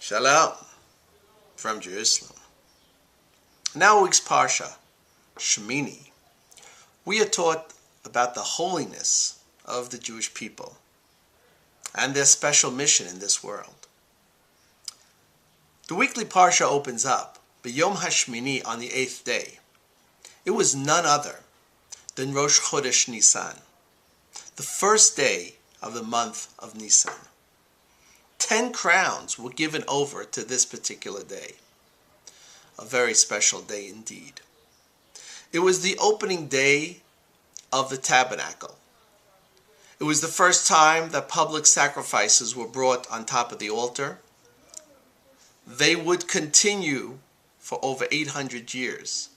Shalom from Jerusalem. Now week's Parsha Shemini. We are taught about the holiness of the Jewish people and their special mission in this world. The weekly Parsha opens up, B'Yom HaShemini, on the 8th day. It was none other than Rosh Chodesh Nisan, the first day of the month of Nisan. 10 crowns were given over to this particular day. A very special day indeed. It was the opening day of the Tabernacle. It was the first time that public sacrifices were brought on top of the altar. They would continue for over 800 years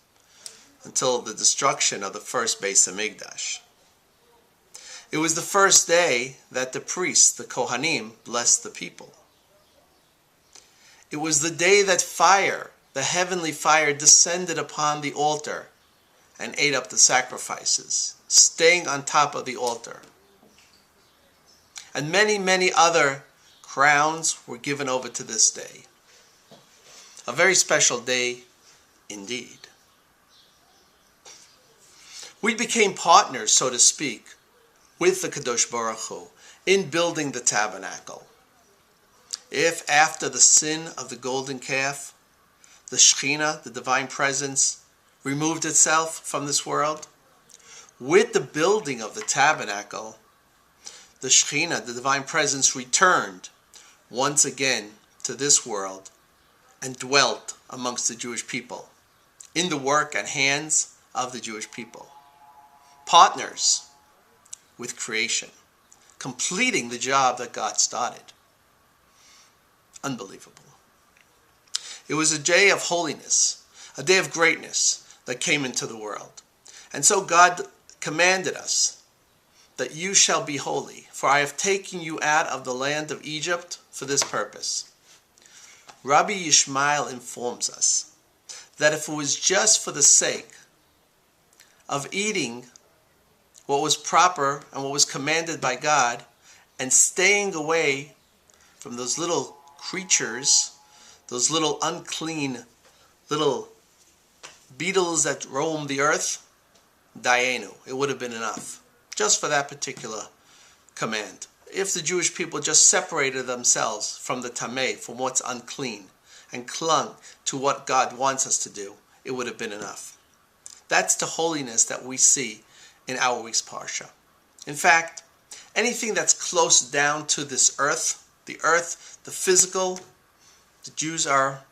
until the destruction of the first Beis Hamikdash. It was the first day that the priests, the Kohanim, blessed the people. It was the day that fire, the heavenly fire, descended upon the altar and ate up the sacrifices, staying on top of the altar. And many, many other crowns were given over to this day. A very special day indeed. We became partners, so to speak, with the Kadosh Baruch Hu in building the tabernacle. If after the sin of the golden calf, the Shekhinah, the divine presence, removed itself from this world, with the building of the tabernacle, the Shekhinah, the divine presence, returned once again to this world and dwelt amongst the Jewish people in the work and hands of the Jewish people. Partners with creation, completing the job that God started. Unbelievable. It was a day of holiness, a day of greatness that came into the world. And so God commanded us that you shall be holy, for I have taken you out of the land of Egypt for this purpose. Rabbi Yishmael informs us that if it was just for the sake of eating what was proper and what was commanded by God, and staying away from those little creatures, those little unclean little beetles that roam the earth, Dayenu, it would have been enough, just for that particular command. If the Jewish people just separated themselves from the Tameh, from what's unclean, and clung to what God wants us to do, it would have been enough. That's the holiness that we see in our week's Parsha. In fact, anything that's close down to this earth, the physical, the Jews are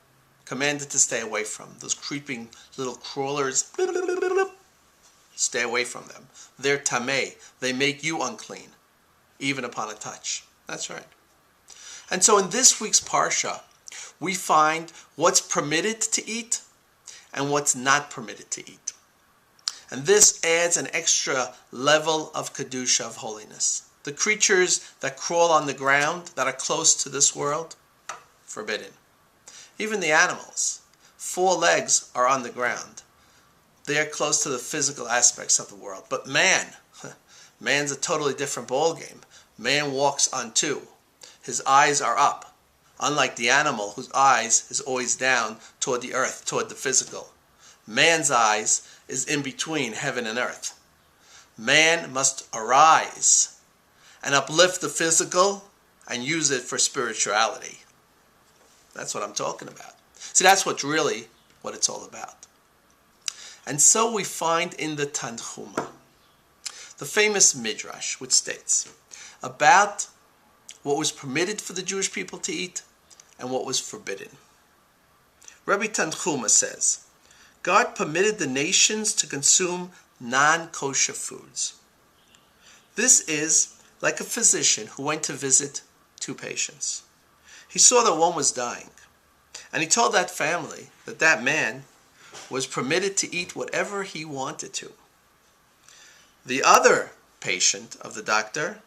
commanded to stay away from. Those creeping little crawlers, stay away from them. They're tameh. They make you unclean, even upon a touch. That's right. And so in this week's Parsha, we find what's permitted to eat and what's not permitted to eat. And this adds an extra level of Kedusha, of holiness. The creatures that crawl on the ground, that are close to this world, forbidden. Even the animals, 4 legs are on the ground. They are close to the physical aspects of the world. But man's a totally different ballgame. Man walks on 2. His eyes are up, unlike the animal whose eyes is always down toward the earth, toward the physical. Man's eyes is in between heaven and earth. Man must arise and uplift the physical and use it for spirituality. That's what I'm talking about. See, that's what it's all about. And so we find in the tantrum, the famous midrash, which states about what was permitted for the Jewish people to eat and what was forbidden. Rabbi Tanchuma says, God permitted the nations to consume non-kosher foods. This is like a physician who went to visit 2 patients. He saw that one was dying, and he told that family that that man was permitted to eat whatever he wanted to. The other patient of the doctor,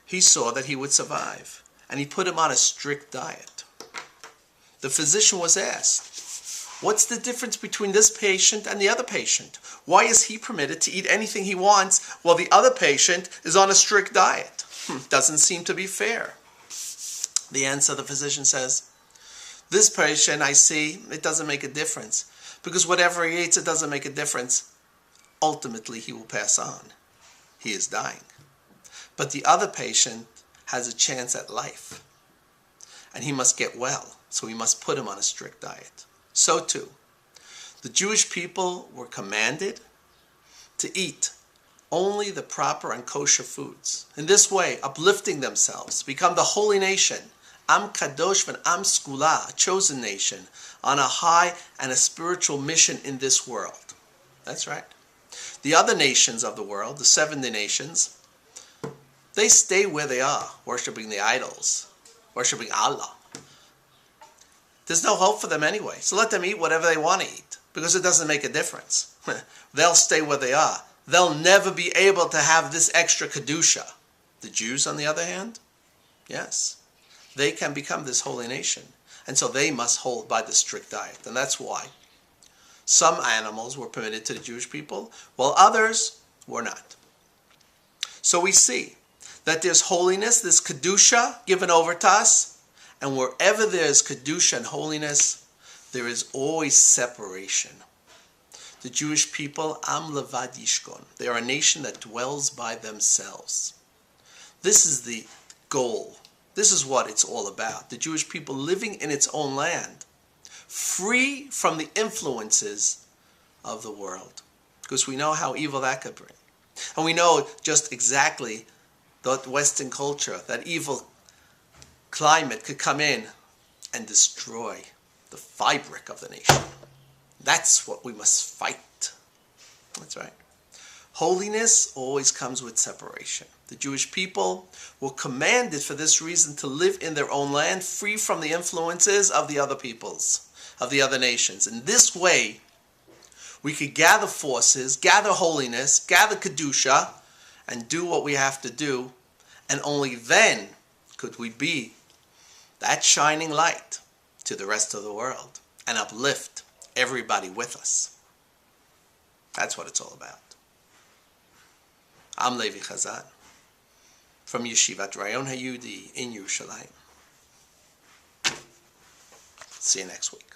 he saw that he would survive, and he put him on a strict diet. The physician was asked, what's the difference between this patient and the other patient? Why is he permitted to eat anything he wants while the other patient is on a strict diet? Doesn't seem to be fair. The answer, the physician says, This patient, I see, it doesn't make a difference. Because whatever he eats, it doesn't make a difference. Ultimately, he will pass on. He is dying. But the other patient has a chance at life. And he must get well. So we must put him on a strict diet. So too, the Jewish people were commanded to eat only the proper and kosher foods. In this way, uplifting themselves, become the holy nation, Am Kadosh and Am Skula, a chosen nation, on a high and a spiritual mission in this world. That's right. The other nations of the world, the 70 nations, they stay where they are, worshiping the idols, worshiping Allah. There's no hope for them anyway, so let them eat whatever they want to eat, because it doesn't make a difference. They'll stay where they are. They'll never be able to have this extra Kedusha. The Jews, on the other hand, yes, they can become this holy nation. And so they must hold by the strict diet. And that's why some animals were permitted to the Jewish people, while others were not. So we see that there's holiness, this Kedusha given over to us, and wherever there's Kedusha and holiness, there is always separation. The Jewish people, Am Levad Yishkon, they are a nation that dwells by themselves. This is the goal. This is what it's all about. The Jewish people living in its own land, free from the influences of the world. Because we know how evil that could bring. And we know just exactly that Western culture, that evil climate could come in and destroy the fabric of the nation. That's what we must fight. That's right. Holiness always comes with separation. The Jewish people were commanded for this reason to live in their own land, free from the influences of the other peoples, of the other nations. In this way, we could gather forces, gather holiness, gather Kedusha, and do what we have to do. And only then could we be that shining light to the rest of the world and uplift everybody with us. That's what it's all about. I'm Levi Chazan from Yeshivat Rayon HaYehudi in Yerushalayim. See you next week.